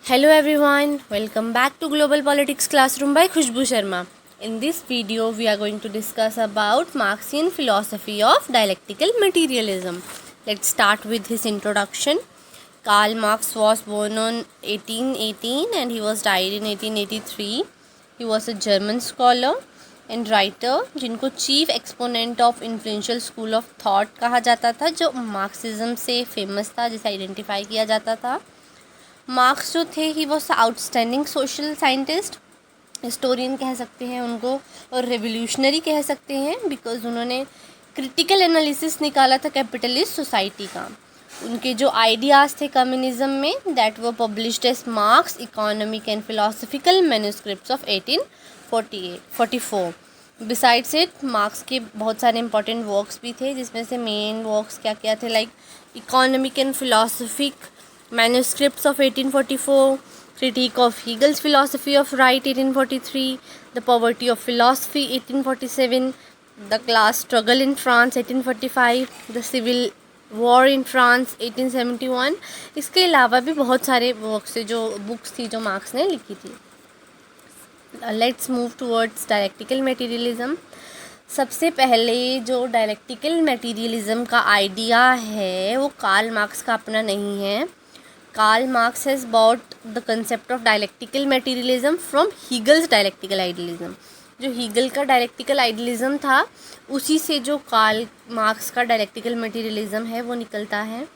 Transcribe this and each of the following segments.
Hello everyone, welcome back to Global Politics Classroom by Khushbu Sharma. In this video, we are going to discuss about Marxian philosophy of dialectical materialism. Let's start with his introduction. Karl Marx was born on 1818 and he was died in 1883. He was a German scholar and writer जिनको chief exponent of influential school of thought कहा जाता था, जो Marxism से famous था, जिसे identify किया जाता था. मार्क्स जो थे he was outstanding social scientist, historian कह सकते हैं उनको, और रेवोल्यूशनरी कह सकते हैं बिकॉज उन्होंने क्रिटिकल एनालिसिस निकाला था कैपिटलिस्ट सोसाइटी का. उनके जो आइडियाज़ थे कम्युनिज्म में that were published as Marx economic and philosophical manuscripts of 1844. Besides it Marx के बहुत सारे इंपॉर्टेंट वर्क्स भी थे, जिसमें से मेन वर्क्स क्या क्या थे, like economic and philosophic manuscripts of 1844, critique of Hegel's philosophy of right 1843, the poverty of philosophy 1847, the class struggle in France 1845, the civil war in France 1871. इसके अलावा भी बहुत सारे वर्क्स थे, जो बुक्स थी जो मार्क्स ने लिखी थी. Let's move towards dialectical materialism. सबसे पहले जो डायलेक्टिकल मटेरियलिज्म का आइडिया है वो कार्ल मार्क्स का अपना नहीं है. Karl Marx has bought the concept of dialectical materialism from Hegel's dialectical idealism. जो हीगल का डायलेक्टिकल आइडियलिज्म था उसी से जो कार्ल मार्क्स का डायलेक्टिकल मटेरियलिज्म है वो निकलता है.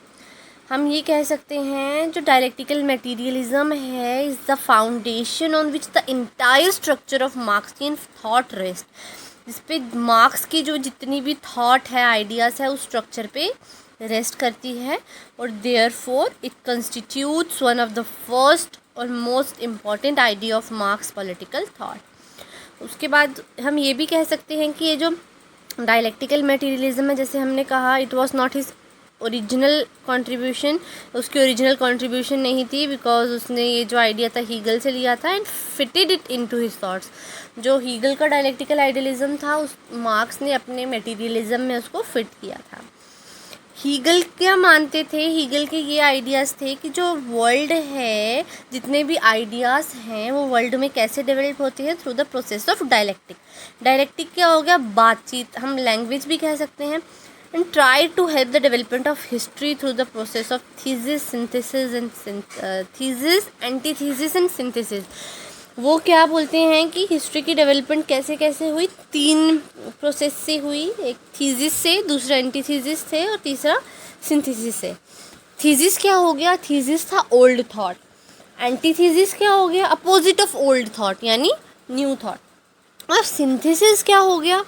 हम ये कह सकते हैं जो डायलेक्टिकल मटेरियलिज्म है is the foundation on which the entire structure of Marxian thought rest. जिस पे मार्क्स की जो जितनी भी थॉट है, आइडियाज़ है, उस स्ट्रक्चर पे रेस्ट करती है, और therefore it constitutes one of the first और most important idea of Marx's political thought. उसके बाद हम ये भी कह सकते हैं कि ये जो डायलेक्टिकल मटेरियलिज्म है, जैसे हमने कहा, it was not his original contribution. उसकी ओरिजिनल कंट्रीब्यूशन नहीं थी बिकॉज उसने ये जो आइडिया था हीगल से लिया था and fitted it into his thoughts. जो हीगल का डायलेक्टिकल आइडियलिज्म था उस मार्क्स ने अपने मटेरियलिज्म में उसको फिट किया था. हीगल क्या मानते थे? हीगल के ये आइडियाज़ थे कि जो वर्ल्ड है, जितने भी आइडियाज़ हैं वो वर्ल्ड में कैसे डेवलप होते हैं through the process of dialectic. Dialectic क्या हो गया? बातचीत, हम लैंग्वेज भी कह सकते हैं. And try to help the development of history through the process of thesis, synthesis and thesis, antithesis and synthesis. वो क्या बोलते हैं कि हिस्ट्री की डेवलपमेंट कैसे कैसे हुई, 3 प्रोसेस से हुई. एक थीसिस से, दूसरा एंटीथीसिस से, और तीसरा सिंथेसिस से. थीसिस क्या हो गया? थीसिस था ओल्ड थॉट. एंटीथीसिस क्या हो गया? अपोजिट ऑफ ओल्ड थॉट, यानी न्यू थॉट. और सिंथेसिस क्या हो गया?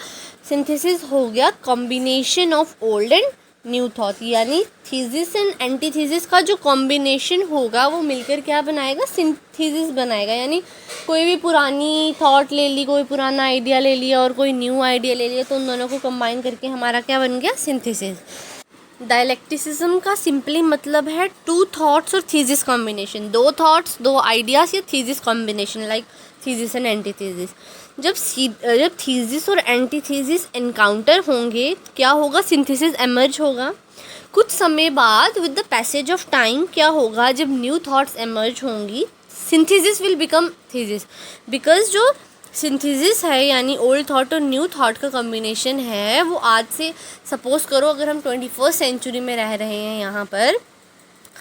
सिंथेसिस हो गया combination of old and new thought, यानी थीसिस एंड एंटीथीसिस का जो कॉम्बिनेशन होगा वो मिलकर क्या बनाएगा? सिंथेसिस बनाएगा. यानी कोई भी पुरानी थॉट ले ली, कोई पुराना आइडिया ले लिया और कोई न्यू आइडिया ले लिया, तो उन दोनों को कंबाइन करके हमारा क्या बन गया? सिंथेसिस. डायलेक्टिसिज्म का सिंपली मतलब है 2 थॉट्स और थीसिस कॉम्बिनेशन. 2 थॉट्स, 2 आइडियाज़ या thesis combination, like thesis and antithesis. जब थीसिस और एंटीथीसिस एनकाउंटर होंगे, क्या होगा? सिंथेसिस एमर्ज होगा. कुछ समय बाद with the passage of time क्या होगा? जब न्यू थॉट्स एमर्ज होंगी, synthesis will become thesis. Because जो सिंथेसिस है यानी ओल्ड थॉट और न्यू थॉट का कॉम्बिनेशन है, वो आज से सपोज़ करो अगर हम 21st सेंचुरी में रह रहे हैं, यहाँ पर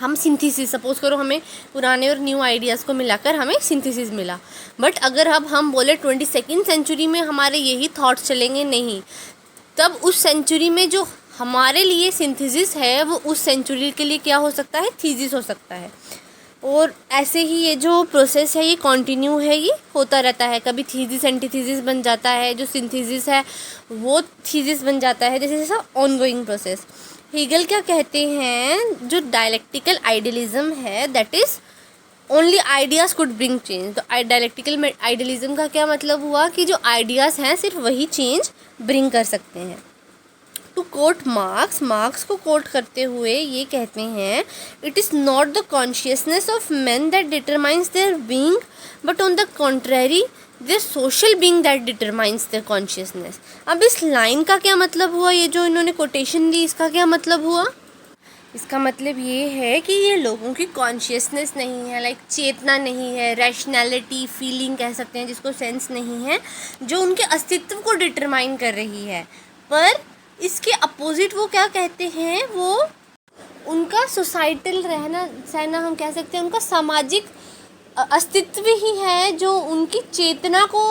हम सिंथेसिस, सपोज़ करो हमें पुराने और न्यू आइडियाज़ को मिलाकर हमें सिंथेसिस मिला. बट अगर अब हम बोले 22nd सेंचुरी में हमारे यही थॉट्स चलेंगे, नहीं, तब उस सेंचुरी में जो हमारे लिए सिंथेसिस है वो उस सेंचुरी के लिए क्या हो सकता है? थीसिस हो सकता है. और ऐसे ही ये जो प्रोसेस है ये कंटिन्यू है, ये होता रहता है. कभी थीसिस एंटीथीसिस बन जाता है, जो सिंथेसिस है वो थीसिस बन जाता है, जैसे जैसा ऑनगोइंग प्रोसेस. हीगल क्या कहते हैं? जो डायलेक्टिकल आइडियलिज्म है that is only ideas could bring change. तो डायलेक्टिकल आइडियलिज्म का क्या मतलब हुआ कि जो आइडियाज़ हैं सिर्फ वही चेंज ब्रिंग कर सकते हैं. टू कोट मार्क्स को कोट करते हुए ये कहते हैं, it is not the consciousness of man that determines their being but on the contrary their social being that determines their consciousness. अब इस लाइन का क्या मतलब हुआ? ये जो इन्होंने कोटेशन दी इसका क्या मतलब हुआ? इसका मतलब ये है कि ये लोगों की कॉन्शियसनेस नहीं है, लाइक चेतना नहीं है, रैशनैलिटी, फीलिंग कह सकते हैं जिसको, सेंस नहीं है जो उनके अस्तित्व को डिटरमाइन कर रही है। पर इसके अपोजिट वो क्या कहते हैं, वो उनका सोसाइटल रहना सहना, हम कह सकते हैं उनका सामाजिक अस्तित्व ही है जो उनकी चेतना को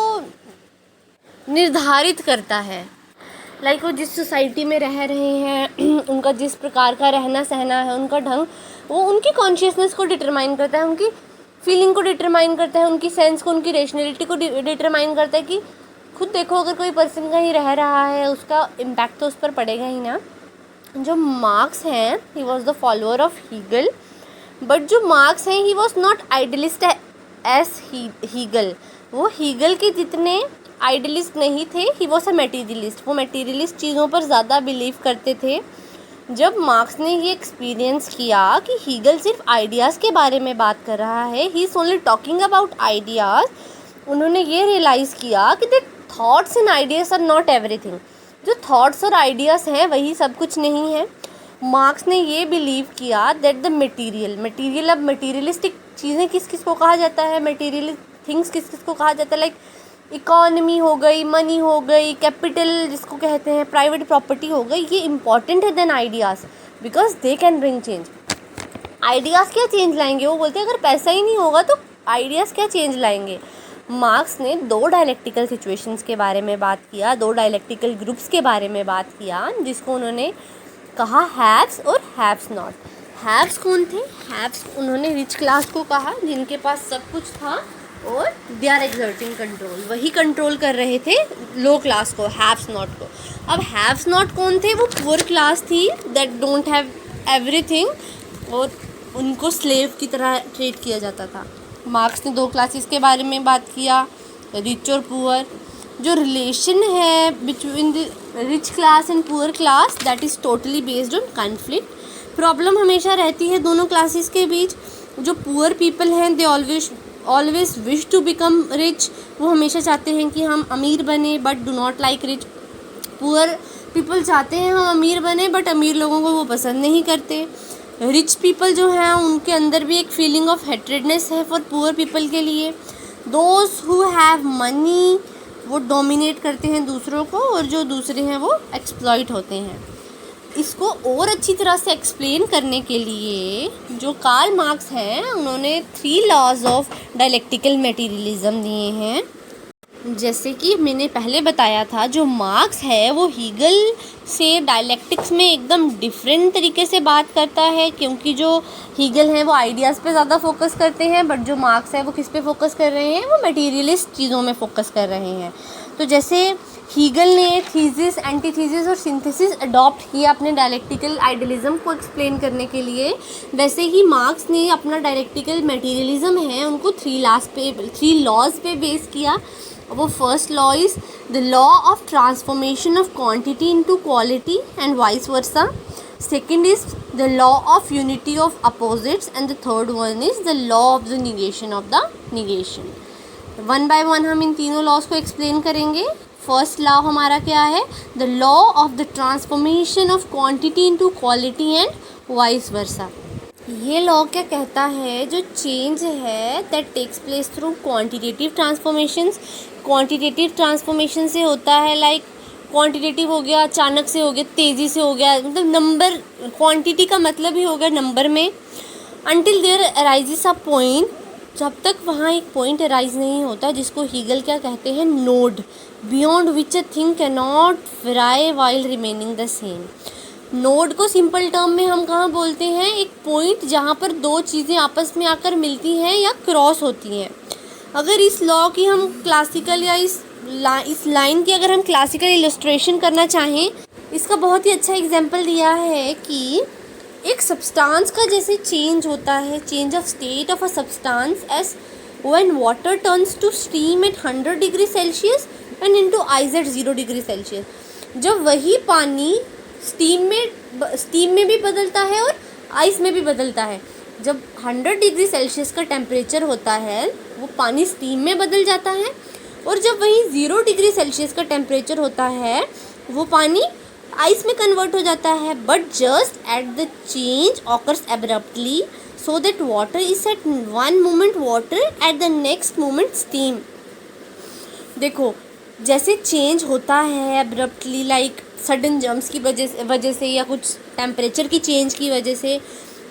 निर्धारित करता है। लाइक वो जिस सोसाइटी में रह रहे हैं, उनका जिस प्रकार का रहना सहना है, उनका ढंग, वो उनकी कॉन्शियसनेस को डिटरमाइन करता है, उनकी फीलिंग को डिटरमाइन करता है, उनकी सेंस को, उनकी रेशनैलिटी को डिटरमाइन करता है। कि खुद देखो, अगर कोई पर्सन कहीं रह रहा है उसका इम्पैक्ट तो उस पर पड़ेगा ही ना। जो मार्क्स हैं, he was the follower of Hegel, but जो मार्क्स हैं he was not idealist as Hegel. वो हीगल के जितने आइडियलिस्ट नहीं थे, ही वॉज अ मटेरियलिस्ट। वो मटेरियलिस्ट चीज़ों पर ज़्यादा बिलीव करते थे। जब मार्क्स ने ये एक्सपीरियंस किया कि हीगल सिर्फ आइडियाज़ के बारे में बात कर रहा है, he is only talking about ideas, उन्होंने ये रियलाइज़ किया कि the thoughts and ideas are not everything. जो थॉट्स और आइडियाज़ हैं वही सब कुछ नहीं है। मार्क्स ने ये बिलीव किया दैट द मटीरियल, अब मटीरियलिस्टिक चीज़ें किस किस को कहा जाता है, मटीरियल थिंग्स किस किस को कहा जाता है, लाइक इकॉनमी हो गई, मनी हो गई, कैपिटल जिसको कहते हैं, प्राइवेट प्रॉपर्टी हो गई, ये इंपॉर्टेंट है then ideas, because they can bring change. Ideas क्या चेंज लाएंगे? वो बोलते हैं अगर पैसा ही नहीं होगा तो आइडियाज़ क्या चेंज लाएंगे। मार्क्स ने दो डायलेक्टिकल सिचुएशंस के बारे में बात किया, दो डायलेक्टिकल ग्रुप्स के बारे में बात किया, जिसको उन्होंने कहा हैव्स और हैव्स नॉट। हैव्स कौन थे? हैव्स उन्होंने रिच क्लास को कहा, जिनके पास सब कुछ था और दे आर एक्सर्टिंग कंट्रोल, वही कंट्रोल कर रहे थे लो क्लास को, हैव्स नॉट को। अब हैव्स नॉट कौन थे? वो पुअर क्लास थी दैट डोंट हैव एवरीथिंग, और उनको स्लेव की तरह ट्रीट किया जाता था। मार्क्स ने दो क्लासेस के बारे में बात किया, रिच और पुअर। जो रिलेशन है between the rich class and poor class, that is totally based on conflict. Problem हमेशा रहती है दोनों क्लासेस के बीच। जो पुअर पीपल हैं, they always wish to become rich, वो हमेशा चाहते हैं कि हम अमीर बने, but do not like rich. Poor people चाहते हैं हम अमीर बने, बट अमीर लोगों को वो पसंद नहीं करते। रिच पीपल जो हैं उनके अंदर भी एक फीलिंग ऑफ हेट्रेडनेस है फॉर पुअर पीपल के लिए। दोज हु हैव मनी वो डोमिनेट करते हैं दूसरों को, और जो दूसरे हैं वो एक्सप्लॉइट होते हैं। इसको और अच्छी तरह से एक्सप्लेन करने के लिए जो कार्ल मार्क्स हैं, उन्होंने 3 लॉज ऑफ डायलेक्टिकल मटेरियलिज्म दिए हैं। जैसे कि मैंने पहले बताया था, जो मार्क्स है वो हीगल से डायलेक्टिक्स में एकदम डिफरेंट तरीके से बात करता है, क्योंकि जो हीगल हैं वो आइडियाज़ पे ज़्यादा फोकस करते हैं, बट जो मार्क्स है वो किस पे फोकस कर रहे हैं? वो मटेरियलिस्ट चीज़ों में फोकस कर रहे हैं। तो जैसे हीगल ने थीसिस, एंटीथीसिस और सिंथेसिस अडॉप्ट किया अपने डायलेक्टिकल आइडियलिज्म को एक्सप्लेन करने के लिए, वैसे ही मार्क्स ने अपना डायलेक्टिकल मटेरियलिज्म है उनको 3 लॉज पे बेस किया। वो first law is the law of transformation of quantity into quality and vice versa. Second is the law of unity of opposites, and the third one is the law of the negation of the negation. One by one हम इन तीनों laws को explain करेंगे। First law हमारा क्या है? The law of the transformation of quantity into quality and vice versa. ये law क्या कहता है? जो चेंज है that takes place through quantitative transformations. Quantitative transformation से होता है, लाइक क्वांटिटेटिव हो गया, अचानक से हो गया, तेज़ी से हो गया, मतलब नंबर, क्वांटिटी का मतलब ही हो गया नंबर में। Until there arises a point, जब तक वहाँ एक पॉइंट अराइज नहीं होता, जिसको हीगल क्या कहते हैं? Node, beyond which a thing can not वेराई while remaining the same. Node को सिंपल टर्म में हम कहाँ बोलते हैं? एक पॉइंट जहाँ पर दो चीज़ें आपस में आकर मिलती हैं या क्रॉस होती हैं। अगर इस लॉ की हम क्लासिकल या इस लाइन की अगर हम क्लासिकल इलस्ट्रेशन करना चाहें, इसका बहुत ही अच्छा एग्जांपल दिया है कि एक सब्सटेंस का जैसे चेंज होता है, change of state of a substance as when water turns to steam at 100 degree Celsius and into ice at 0 degree Celsius. जब वही पानी स्टीम में भी बदलता है और आइस में भी बदलता है। जब 100 डिग्री सेल्सियस का टेम्परेचर होता है, वो पानी स्टीम में बदल जाता है, और जब वही 0 डिग्री सेल्सियस का टेम्परेचर होता है, वो पानी आइस में कन्वर्ट हो जाता है, but just at the change occurs abruptly so that water is at one moment water, at the next moment steam. देखो जैसे चेंज होता है एब्रप्टली, लाइक सडन जम्प्स की वजह से या कुछ टेम्परेचर की चेंज की वजह से,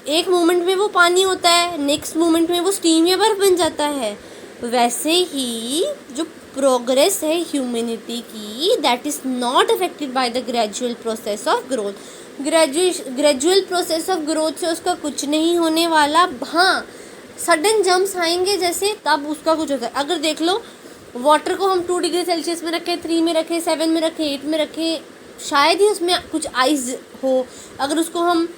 एक मोमेंट में वो पानी होता है, नेक्स्ट मोमेंट में वो स्टीम या बर्फ़ बन जाता है। वैसे ही जो प्रोग्रेस है ह्यूमैनिटी की, that is not affected by the gradual process of growth. Gradual process of growth से उसका कुछ नहीं होने वाला। हाँ, सडन जम्प्स आएंगे जैसे, तब उसका कुछ होता है। अगर देख लो वाटर को हम 2 डिग्री सेल्सियस में रखें, 3 में रखें, 7 में रखें, 8 में रखें, शायद ही उसमें कुछ आइस हो। अगर उसको हम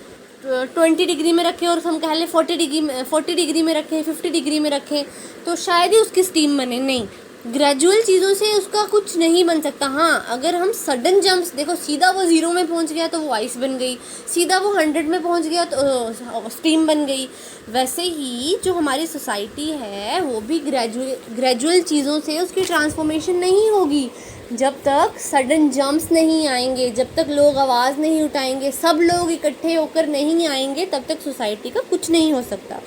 20 डिग्री में रखें और हम कह लें 40 डिग्री में रखें, 50 डिग्री में रखें, तो शायद ही उसकी स्टीम बने। नहीं, ग्रेजुअल चीज़ों से उसका कुछ नहीं बन सकता। हाँ, अगर हम सडन जंप्स, देखो सीधा वो 0 में पहुंच गया तो वो आइस बन गई, सीधा वो 100 में पहुंच गया तो स्टीम बन गई। वैसे ही जो हमारी सोसाइटी है वो भी ग्रेजुअल चीज़ों से उसकी ट्रांसफॉर्मेशन नहीं होगी। जब तक सडन जंप्स नहीं आएंगे, जब तक लोग आवाज़ नहीं उठाएंगे, सब लोग इकट्ठे होकर नहीं आएंगे, तब तक सोसाइटी का कुछ नहीं हो सकता।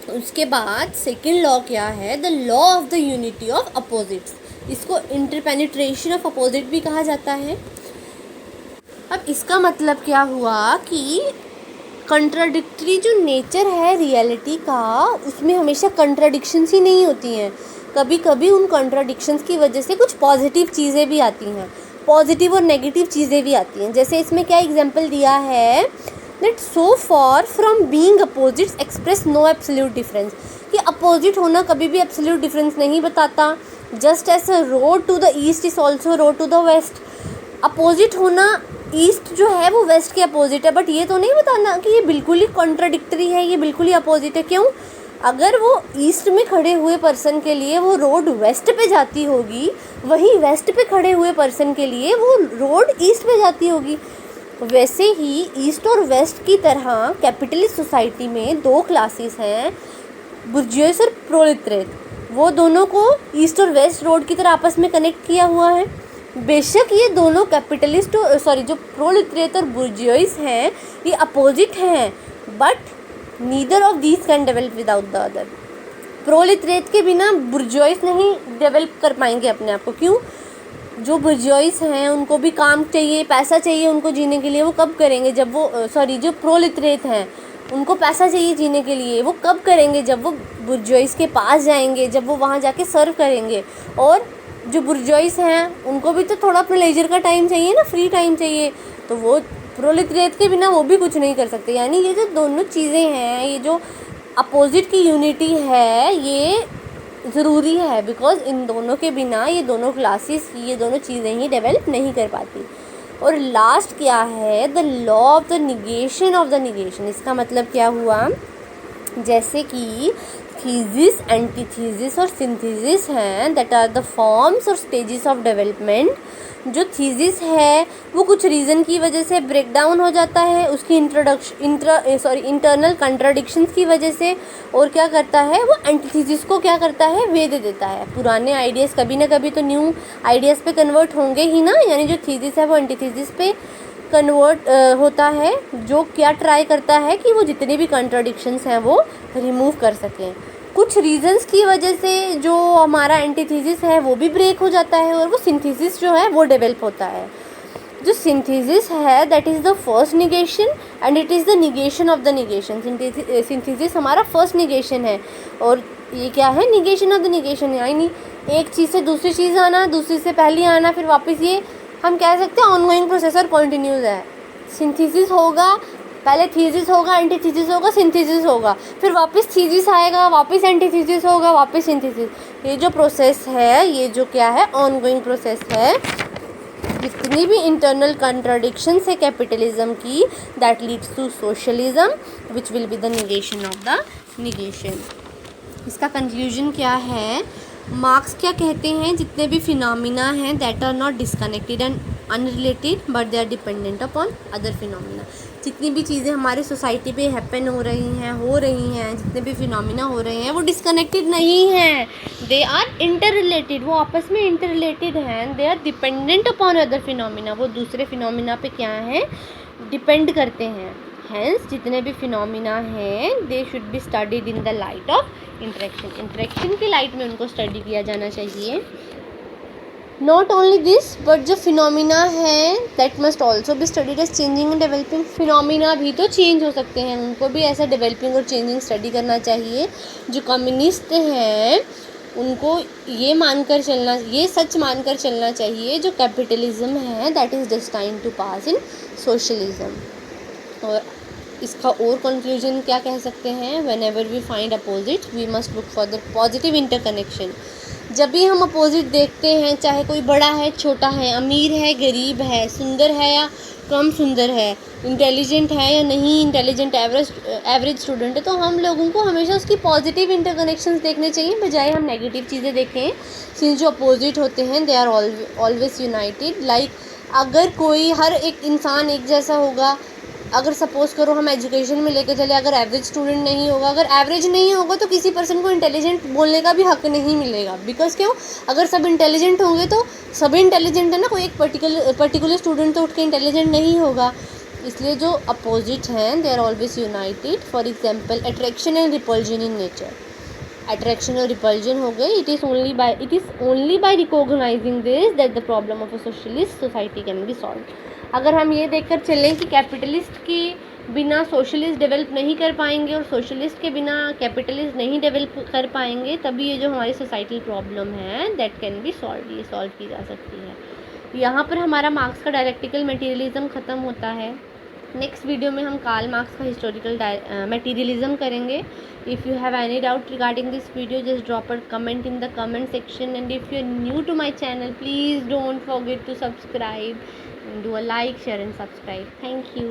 उसके बाद सेकेंड लॉ क्या है? The law of the unity of opposites. इसको इंटरपेनिट्रेशन ऑफ अपोजिट भी कहा जाता है। अब इसका मतलब क्या हुआ कि कंट्राडिक्टरी जो नेचर है रियलिटी का, उसमें हमेशा कंट्राडिक्शंस ही नहीं होती हैं। कभी कभी उन कंट्राडिक्शंस की वजह से कुछ पॉजिटिव चीज़ें भी आती हैं, पॉजिटिव और नेगेटिव चीज़ें भी आती हैं। जैसे इसमें क्या एग्जांपल दिया है, that so far from being opposites express no absolute difference, कि अपोजिट होना कभी भी एब्सोल्यूट डिफरेंस नहीं बताता। Just as a road to the east is also road to the west. Opposite होना, ईस्ट जो है वो वेस्ट के अपोजिट है, बट ये तो नहीं बताना कि ये बिल्कुल ही कॉन्ट्राडिक्टरी है, ये बिल्कुल ही अपोजिट है। क्यों? अगर वो ईस्ट में खड़े हुए पर्सन के लिए वो रोड वेस्ट पे जाती होगी, वहीं वेस्ट पे खड़े हुए पर्सन के लिए वो रोड ईस्ट पे जाती होगी। वैसे ही ईस्ट और वेस्ट की तरह कैपिटलिस्ट सोसाइटी में 2 क्लासेस हैं, बुर्जुआस और प्रोलेटरेट। वो दोनों को ईस्ट और वेस्ट रोड की तरह आपस में कनेक्ट किया हुआ है। बेशक ये दोनों कैपिटलिस्ट जो प्रोलेटरेट और बुर्जुआस हैं, ये अपोजिट हैं, but neither of these can develop without the other. Proletariat के बिना बुर्जुआस नहीं डेवलप कर पाएंगे अपने आप को। क्यों? जो बुर्जुआस हैं उनको भी काम चाहिए, पैसा चाहिए उनको जीने के लिए। वो कब करेंगे? जब वो जो प्रोलेटरेट हैं उनको पैसा चाहिए जीने के लिए। वो कब करेंगे? जब वो बुर्जुआस के पास जाएंगे, जब वो वहाँ जाके सर्व करेंगे। और जो बुर्जुआस हैं उनको भी तो थोड़ा अपने लेजर का टाइम चाहिए ना, फ्री टाइम चाहिए, तो वो प्रोलेटरेट के बिना वो भी कुछ नहीं कर सकते। यानी ये जो दोनों चीज़ें हैं, ये जो अपोजिट की यूनिटी है, ये ज़रूरी है, बिकॉज इन दोनों के बिना ये दोनों क्लासेस, ये दोनों चीज़ें ही डेवलप नहीं कर पाती। और लास्ट क्या है? The law of the negation of the negation. इसका मतलब क्या हुआ? जैसे कि थीसिस, एंटीथीसिस और सिंथेसिस हैं, दैट आर द फॉर्म्स और स्टेजेस ऑफ डेवलपमेंट। जो थीसिस है वो कुछ रीज़न की वजह से ब्रेक डाउन हो जाता है, उसकी इंटरनल कंट्राडिक्शंस की वजह से। और क्या करता है वो? एंटीथीसिस को क्या करता है? वे दे देता है। पुराने आइडियाज़ कभी ना कभी तो न्यू आइडियाज़ पे कन्वर्ट होंगे ही ना। यानी जो थीसिस है वो एंटीथीसिस पे कन्वर्ट होता है, जो क्या ट्राई करता है कि वो जितने भी कंट्राडिक्शंस हैं वो रिमूव कर सकें। कुछ रीजंस की वजह से जो हमारा एंटीथीसिस है वो भी ब्रेक हो जाता है और वो सिंथेसिस जो है वो डेवलप होता है। जो सिंथेसिस है that is the first negation and it is the negation of the negation. Synthesis हमारा फर्स्ट निगेशन है और ये क्या है? Negation of the negation. यानी एक चीज़ से दूसरी चीज़ आना, दूसरी से पहली आना, फिर वापस, ये हम कह सकते हैं ऑनगोइंग प्रोसेस और कॉन्टीन्यूस है। सिंथेसिस होगा, पहले थीसिस होगा, एंटीथीसिस होगा, सिंथेसिस होगा, फिर वापस थीसिस आएगा, वापस एंटीथीसिस होगा, वापस सिंथेसिस। ये जो प्रोसेस है, ये जो क्या है? ऑनगोइंग प्रोसेस है। जितनी भी इंटरनल कंट्राडिक्शंस है कैपिटलिज्म की, that leads to socialism which will be the negation of the negation. इसका कंक्लूजन क्या है? मार्क्स क्या कहते हैं? जितने भी फिनोमिना हैं that are not disconnected and unrelated but they are dependent upon other phenomena. जितनी भी चीज़ें हमारी सोसाइटी पे हैपन हो रही हैं, जितने भी फिनोमिना हो रहे हैं वो डिस्कनेक्टेड नहीं हैं, दे आर इंटर रिलेटेड, वो आपस में इंटर रिलेटेड हैं. They are dependent upon other phenomena, वो दूसरे फिनोमिना पे क्या हैं, डिपेंड करते हैं. हेंस जितने भी फिनोमिना हैं they should be studied in the light of interaction. Interaction की लाइट में उनको स्टडी किया जाना चाहिए. नॉट ओनली दिस बट जो फिनोमिना है that must also be studied as changing and developing. Phenomena भी तो चेंज हो सकते हैं, उनको भी ऐसा डेवलपिंग और चेंजिंग स्टडी करना चाहिए. जो कम्युनिस्ट हैं उनको ये मानकर चलना, ये सच मानकर चलना चाहिए जो कैपिटलिज्म है that is destined to pass in socialism. और इसका और कंक्लूजन क्या कह सकते हैं, whenever we find opposite we must look for the positive interconnection. जब भी हम अपोजिट देखते हैं, चाहे कोई बड़ा है छोटा है, अमीर है गरीब है, सुंदर है या कम सुंदर है, इंटेलिजेंट है या नहीं इंटेलिजेंट, एवरेज स्टूडेंट है, तो हम लोगों को हमेशा उसकी पॉजिटिव इंटरकनेक्शंस देखने चाहिए बजाय हम नेगेटिव चीज़ें देखें. सिंस जो अपोजिट होते हैं they are always united. Like अगर कोई हर एक इंसान एक जैसा होगा, अगर सपोज़ करो हम एजुकेशन में लेके चले, अगर एवरेज स्टूडेंट नहीं होगा, अगर एवरेज नहीं होगा तो किसी पर्सन को इंटेलिजेंट बोलने का भी हक नहीं मिलेगा. बिकॉज क्यों, अगर सब इंटेलिजेंट होंगे तो सभी इंटेलिजेंट है ना, कोई एक पर्टिकुलर स्टूडेंट तो उठ के इंटेलिजेंट नहीं होगा. इसलिए जो अपोजिट हैं they are always united. For example attraction and repulsion in nature. Attraction और रिपल्जन हो गए. It is only by recognising this that the problem of a socialist society can be solve. अगर हम ये देखकर चलें कि कैपिटलिस्ट के बिना सोशलिस्ट डेवलप नहीं कर पाएंगे और सोशलिस्ट के बिना कैपिटलिस्ट नहीं डेवलप कर पाएंगे, तभी ये जो हमारी सोसाइटल प्रॉब्लम है दैट कैन बी सॉल्व, ये सॉल्व की जा सकती है. यहाँ पर हमारा मार्क्स का डायलेक्टिकल मटेरियलिज्म ख़त्म होता है. नेक्स्ट वीडियो में हम कार्ल मार्क्स का हिस्टोरिकल मटेरियलिज्म करेंगे. If you have any doubt regarding this video just drop a comment in the comment section. And if you are new to my channel please don't forget to subscribe. Do a like, share and subscribe. Thank you.